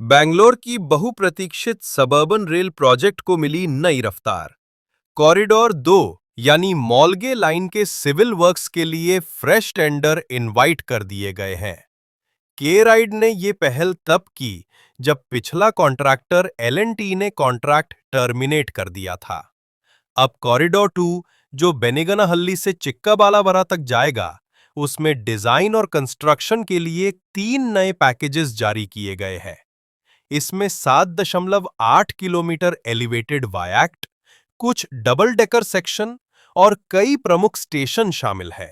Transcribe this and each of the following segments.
बैंगलोर की बहुप्रतीक्षित suburban rail project को मिली नई रफ्तार। कॉरिडोर 2 यानी मॉलगे लाइन के सिविल वर्क्स के लिए फ्रेश टेंडर इनवाइट कर दिए गए हैं। के राइड ने ये पहल तब की जब पिछला कॉन्ट्रैक्टर एल&टी ने कॉन्ट्रैक्ट टर्मिनेट कर दिया था। अब कॉरिडोर 2 जो बेनिगनाहल्ली से चिक्काबालावरा तक जाएगा, उसमें डिजाइन और कंस्ट्रक्शन के लिए 3 नए पैकेजेस जारी किए गए हैं। इसमें 7.8 किलोमीटर एलिवेटेड वायाक्ट, कुछ डबल डेकर सेक्शन और कई प्रमुख स्टेशन शामिल है।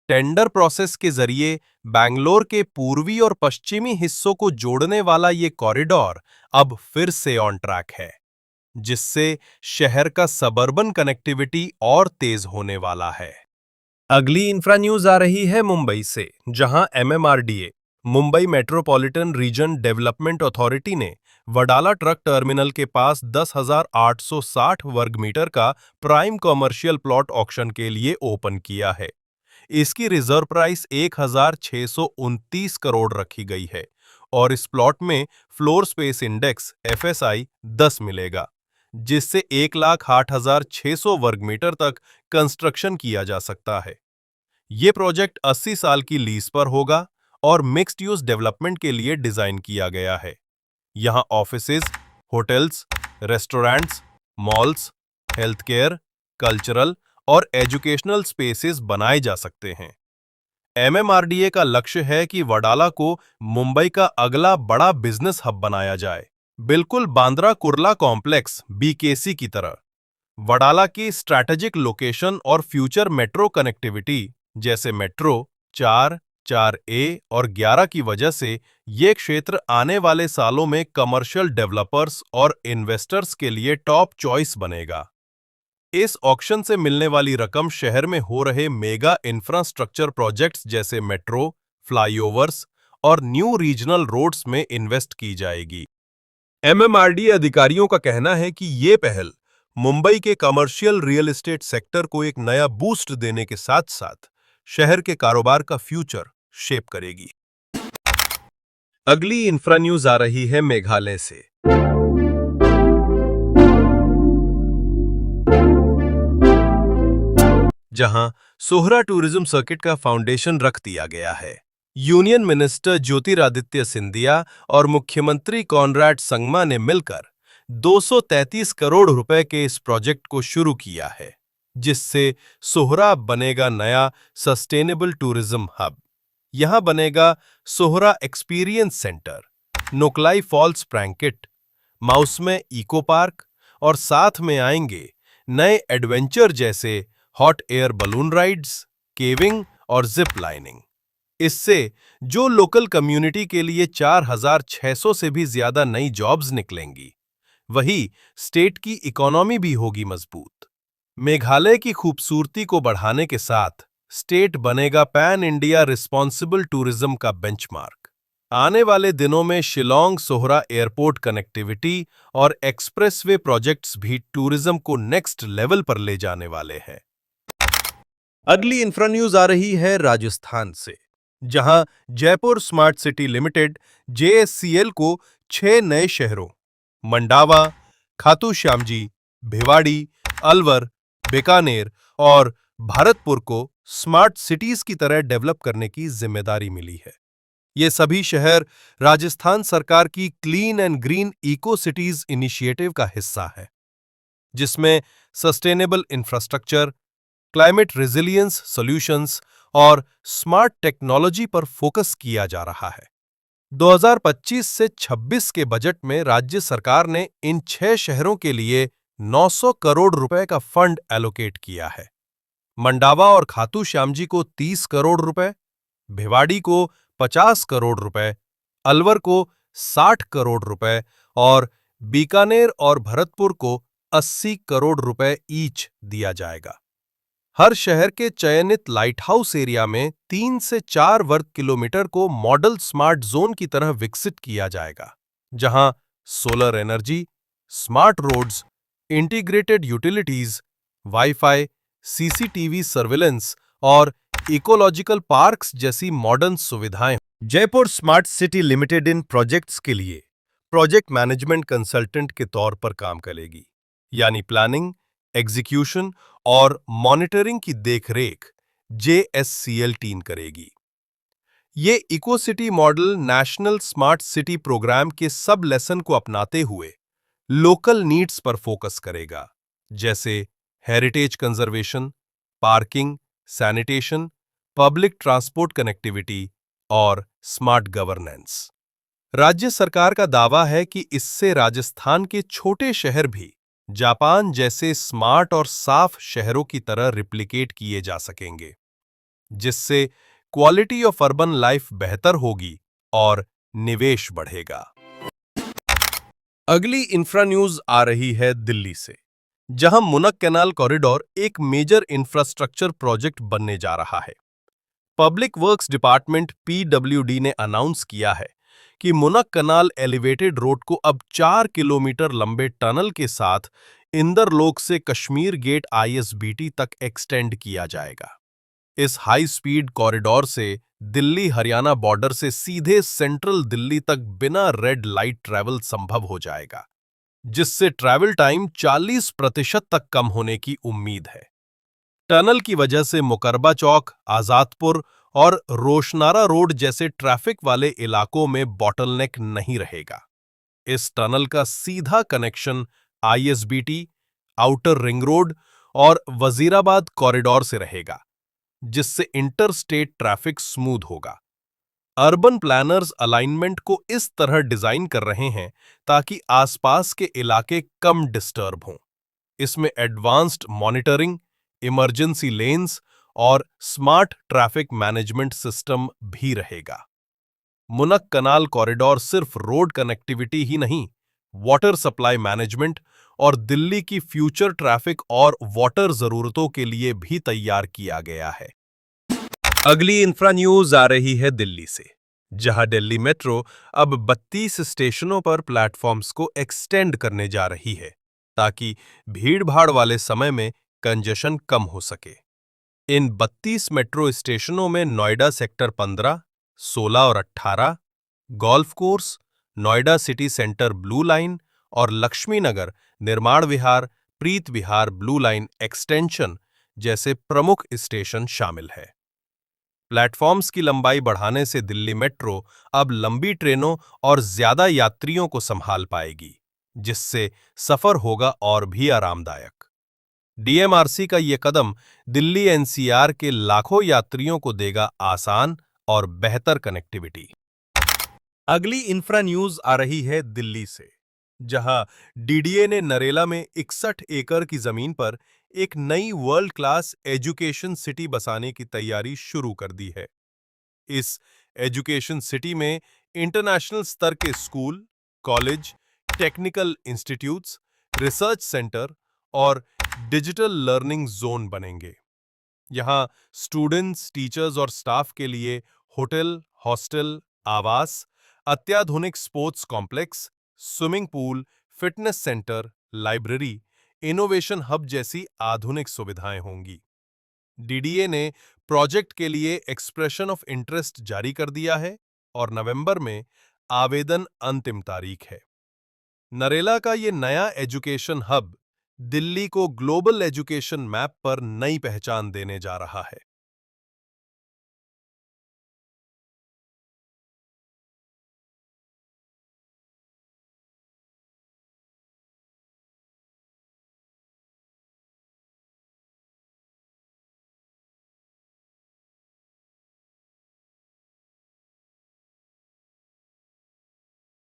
टेंडर प्रोसेस के जरिए बैंगलोर के पूर्वी और पश्चिमी हिस्सों को जोड़ने वाला ये कॉरिडोर अब फिर से ऑन ट्रैक है, जिससे शहर का सबर्बन कनेक्टिविटी और तेज होने वाला है। अगली इंफ्रा न्यूज आ रही है मुंबई से, जहां MMRDA Mumbai metropolitan region development authority ने वडाला ट्रक टर्मिनल के पास 10,860 वर्ग मीटर का प्राइम कॉमर्शियल प्लॉट ऑक्शन के लिए ओपन किया है। इसकी रिजर्व प्राइस 1,629 करोड़ रखी गई है और इस प्लॉट में फ्लोर स्पेस इंडेक्स एफएसआई 10 मिलेगा, जिससे 1,08,600 वर्ग मीटर तक कंस्ट्रक्शन किया जा सकता है। ये प्रोजेक्ट 80 साल की लीज पर होगा और मिक्स्ड यूज डेवलपमेंट के लिए डिजाइन किया गया है। यहां offices, hotels, restaurants, malls, health care, cultural और एजुकेशनल स्पेसेस बनाए जा सकते हैं। एमएमआरडीए का लक्ष्य है कि वडाला को मुंबई का अगला बड़ा बिजनेस हब बनाया जाए, बिल्कुल बांद्रा कुर्ला कॉम्प्लेक्स बीकेसी की तरह। वडाला की स्ट्रैटेजिक लोकेशन और फ्यूचर मेट्रो कनेक्टिविटी जैसे मेट्रो 4, 4A और 11 की वजह से ये क्षेत्र आने वाले सालों में कमर्शियल डेवलपर्स और इन्वेस्टर्स के लिए टॉप चॉइस बनेगा। इस ऑक्शन से मिलने वाली रकम शहर में हो रहे मेगा इंफ्रास्ट्रक्चर प्रोजेक्ट्स जैसे मेट्रो, फ्लाईओवर्स और न्यू रीजनल रोड्स में इन्वेस्ट की जाएगी। एमएमआरडीए अधिकारियों का कहना है कि ये पहल मुंबई के कमर्शियल रियल एस्टेट सेक्टर को एक नया बूस्ट देने के साथ-साथ शहर के कारोबार का फ्यूचर शेप करेगी। अगली इंफ्रा न्यूज आ रही है मेघालय से। जहां सोहरा टूरिज्म सर्किट का फाउंडेशन रख दिया गया है। यूनियन मिनिस्टर ज्योतिरादित्य सिंधिया और मुख्यमंत्री कॉनराड संगमा ने मिलकर 233 करोड़ रुपए के इस प्रोजेक्ट को शुरू किया है, जिससे सोहरा बनेगा नया सस्टेनेबल टूरिज्म हब। यहां बनेगा Sohra experience centre, Nohkalikai falls प्रैंकेट, माउसमे इको पार्क और साथ में आएंगे नए एडवेंचर जैसे hot air balloon rides, caving और जिप लाइनिंग। इससे जो लोकल कम्युनिटी के लिए 4,600 से भी ज्यादा नई जॉब्स निकलेंगी, वही स्टेट की इकोनॉमी भी होगी मजबूत। मेघालय की खूबसूरती को बढ़ाने के साथ स्टेट बनेगा पैन इंडिया रिस्पॉन्सिबल टूरिज्म का बेंचमार्क। आने वाले दिनों में शिलोंग सोहरा एयरपोर्ट कनेक्टिविटी और एक्सप्रेसवे प्रोजेक्ट्स भी टूरिज्म को नेक्स्ट लेवल पर ले जाने वाले हैं। अगली इंफ्रा न्यूज आ रही है राजस्थान से, जहां जयपुर स्मार्ट सिटी लिमिटेड जेएससीएल को 6 नए शहरों मंडावा, खाटू श्यामजी, भिवाड़ी, अलवर, बीकानेर और भरतपुर को स्मार्ट सिटीज की तरह डेवलप करने की जिम्मेदारी मिली है। ये सभी शहर राजस्थान सरकार की clean and green eco cities initiative का हिस्सा है, जिसमें sustainable infrastructure, climate resilience solutions और स्मार्ट टेक्नोलॉजी पर फोकस किया जा रहा है। 2025 से 26 के बजट में राज्य सरकार ने इन 6 शहरों के लिए 900 करोड़ रुपए का फंड एलोकेट किया है। मंडावा और खाटू श्यामजी को 30 करोड़ रुपए, भिवाड़ी को 50 करोड़ रुपए, अलवर को 60 करोड़ रुपए और बीकानेर और भरतपुर को 80 करोड़ रुपए ईच दिया जाएगा। हर शहर के चयनित लाइट हाउस एरिया में 3 से 4 वर्ग किलोमीटर को मॉडल स्मार्ट जोन की तरह विकसित किया जाएगा, जहां solar energy, smart roads, integrated utilities, wifi, CCTV surveillance और इकोलॉजिकल पार्क्स जैसी मॉडर्न सुविधाएं। जयपुर स्मार्ट सिटी लिमिटेड इन प्रोजेक्ट्स के लिए प्रोजेक्ट मैनेजमेंट कंसल्टेंट के तौर पर काम करेगी, यानी प्लानिंग, एग्जीक्यूशन और मॉनिटरिंग की देखरेख JSCL टीम करेगी। ये eco city model national smart city programme के सब लेसन को अपनाते हुए लोकल नीड्स पर फोकस करेगा, जैसे heritage conservation, parking, sanitation, public transport connectivity और स्मार्ट गवर्नेंस। राज्य सरकार का दावा है कि इससे राजस्थान के छोटे शहर भी जापान जैसे स्मार्ट और साफ शहरों की तरह रिप्लिकेट किए जा सकेंगे, जिससे क्वालिटी ऑफ अर्बन लाइफ बेहतर होगी और निवेश बढ़ेगा। अगली इंफ्रा न्यूज आ रही है दिल्ली से, जहां मुनक कैनाल कॉरिडोर एक मेजर इंफ्रास्ट्रक्चर प्रोजेक्ट बनने जा रहा है। पब्लिक वर्क्स डिपार्टमेंट PWD ने अनाउंस किया है कि मुनक कैनाल एलिवेटेड रोड को अब 4 किलोमीटर लंबे टनल के साथ इंदरलोक से कश्मीर गेट ISBT तक एक्सटेंड किया जाएगा। इस हाई स्पीड कॉरिडोर से दिल्ली हरियाणा बॉर्डर से सीधे सेंट्रल दिल्ली तक बिना रेड लाइट ट्रैवल संभव हो जाएगा, जिससे ट्रैवल टाइम 40% तक कम होने की उम्मीद है। टनल की वजह से मुकरबा चौक, आजादपुर और रोशनारा रोड जैसे ट्रैफिक वाले इलाकों में बॉटलनेक नहीं रहेगा। इस टनल का सीधा connection ISBT, outer ring road और वजीराबाद कॉरिडोर से रहेगा, जिससे इंटर स्टेट ट्रैफिक स्मूथ होगा। अर्बन प्लानर्स अलाइनमेंट को इस तरह डिजाइन कर रहे हैं ताकि आसपास के इलाके कम डिस्टर्ब हों। इसमें एडवांस्ड मॉनिटरिंग, इमरजेंसी लेन्स और स्मार्ट ट्रैफिक मैनेजमेंट सिस्टम भी रहेगा। मुनक कनाल कॉरिडोर सिर्फ रोड कनेक्टिविटी ही नहीं, वाटर सप्लाई मैनेजमेंट और दिल्ली की फ्यूचर ट्रैफिक और वाटर जरूरतों के लिए भी तैयार किया गया है। अगली इंफ्रा न्यूज आ रही है दिल्ली से, जहां दिल्ली मेट्रो अब 32 स्टेशनों पर प्लेटफॉर्म्स को एक्सटेंड करने जा रही है, ताकि भीड़-भाड़ वाले समय में कंजेशन कम हो सके। इन 32 मेट्रो स्टेशनों में नोएडा सेक्टर 15, 16 और 18, golf course, Noida city centre blue line और लक्ष्मी नगर, निर्माण विहार, प्रीत विहार ब्लू लाइन एक्सटेंशन जैसे प्रमुख स्टेशन शामिल है। प्लेटफॉर्म्स की लंबाई बढ़ाने से दिल्ली मेट्रो अब लंबी ट्रेनों और ज्यादा यात्रियों को संभाल पाएगी, जिससे सफर होगा और भी आरामदायक। DMRC का यह कदम दिल्ली NCR के लाखों यात्रियों को देगा आसान और बेहतर कनेक्टिविटी। अगली इंफ्रा न्यूज आ रही है दिल्ली से, जहां DDA ने नरेला में 61 एकड़ की जमीन पर एक नई वर्ल्ड क्लास एजुकेशन सिटी बसाने की तैयारी शुरू कर दी है। इस एजुकेशन सिटी में इंटरनेशनल स्तर के school, college, technical institutes, research centre और डिजिटल लर्निंग जोन बनेंगे। यहाँ स्टूडेंट्स, टीचर्स और स्टाफ के लिए होटल, हॉस्टल, आवास, अत्याधुनिक sports complex, swimming pool, fitness centre, library, innovation hub जैसी आधुनिक सुविधाएं होंगी। DDA ने प्रोजेक्ट के लिए एक्सप्रेशन ऑफ इंटरेस्ट जारी कर दिया है और नवंबर में आवेदन अंतिम तारीख है। नरेला का ये नया एजुकेशन हब दिल्ली को ग्लोबल एजुकेशन मैप पर नई पहचान देने जा रहा है।